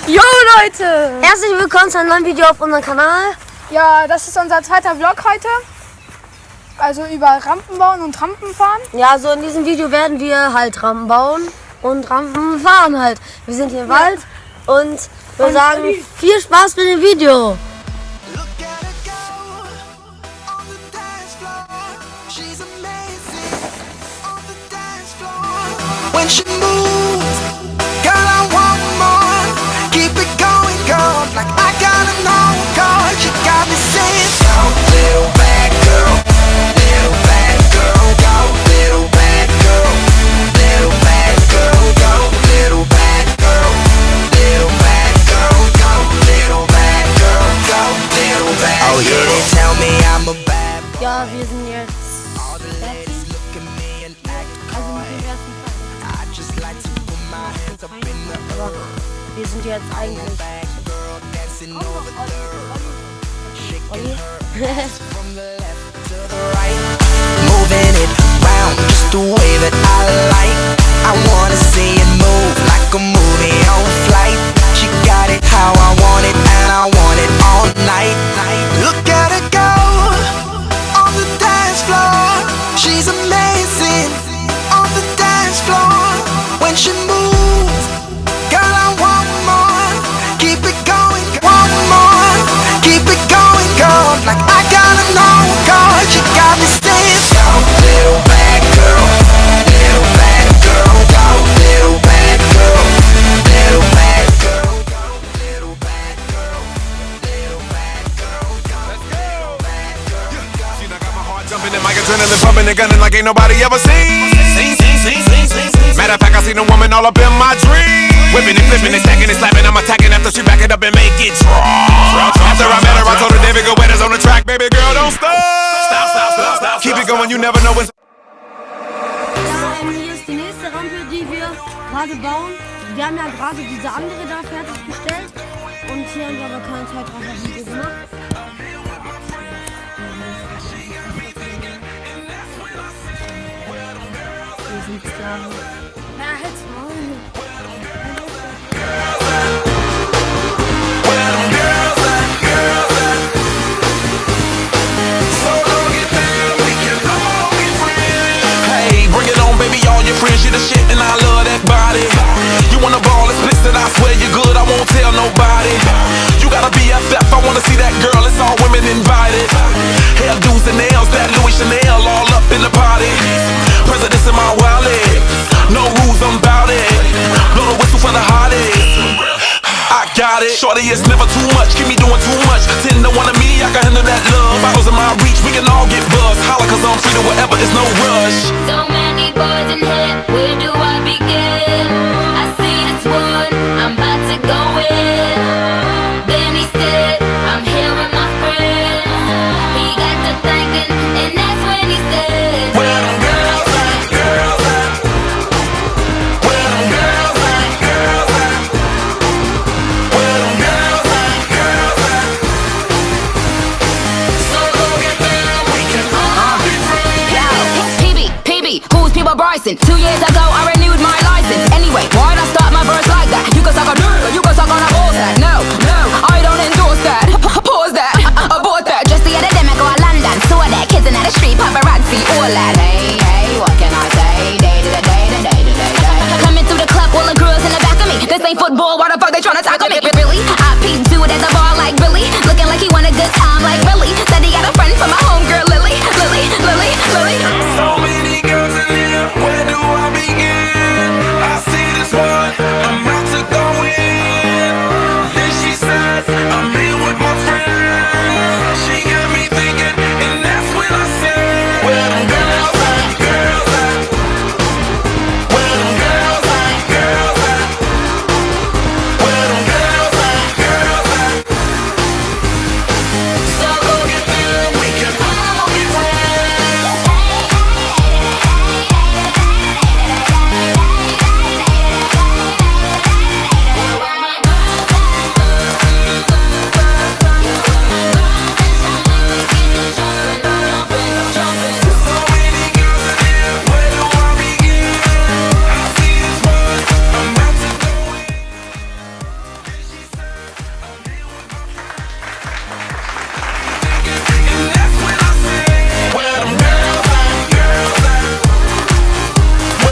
Jo Leute! Herzlich willkommen zu einem neuen Video auf unserem Kanal. Ja, das ist unser zweiter Vlog heute. Also über Rampen bauen und Rampen fahren. Ja, so in diesem Video werden wir halt Rampen bauen und Rampen fahren halt. Wir sind hier im Wald und wir sagen viel Spaß mit dem Video. When she moves, girl, I want more. Keep it going, girl, like I gotta know, girl. You got me saying, go, little bad girl, little bad girl, go, little bad girl, little bad girl, go, little bad girl, little bad girl, go, little bad girl, go, little bad. Oh yeah, they tell me I'm a bad boy. Ja, wir sind jetzt All the ladies look at me and act coy. I just like to put my hands up in the aber wir sind jetzt eigentlich bad girl dancing over the Olli. from the left to the right, moving it round just the way that I like. I wanna see it move like a movie on flight. She got it how I want it, and I want it all night. Look at her go on the dance floor. She's amazing on the dance floor. When she moves, girl, I want more. Keep it going, want more. Keep it going, girl, like I gotta know, girl. You got me saying, go, little bad girl, little bad girl, go, little bad girl, little bad girl, go, little bad girl, little bad girl, go, little bad girl, go. See, I got my heart jumping and my adrenaline pumping and gunning like ain't nobody ever seen. Matter of fact, I seen a woman all up in my dream. Whipping and flipping and stacking and slapping. I'm attacking after she back it up and make it drop. After I met her, I told her, David, go wet us on the track. Baby girl, don't stop. Stop. Keep it going, you never know when. Ja, hier ist die nächste Rampe, die wir gerade bauen. Wir haben ja gerade diese andere da fertiggestellt und hier haben wir aber keine Zeit drauf auf Video gemacht. Wir sind Sklaven. Na, halt's Maul. Hey, bring it on, baby, all your friends, you the shit, and I love that body. You wanna ball explicit, I swear you're good, I won't tell nobody. You gotta be BFF, I wanna see that girl, it's all women invited. Hairdos and nails, that Louis Chanel, all up in the party. Presidents in my wallet, no rules, I'm bout it. Blow the whistle for the hottest. I got it. Shorty, it's never too much. Keep me doing too much. 10 to 1 of me, I can handle that love. Bottles in my reach, we can all get buzzed. Holla, cause I'm free to whatever, it's no rush. So many boys in here, where do I begin? I see this one, I'm about to go in. Then he said, I'm here with my friends. He got to thinking, and that's when he said, Where them girls at? Girls at? Where them girls at? Girls at? Where them girls at? Girls at? so look at them, we can all be friends. Yo, PB, who's People Bryson? 2 years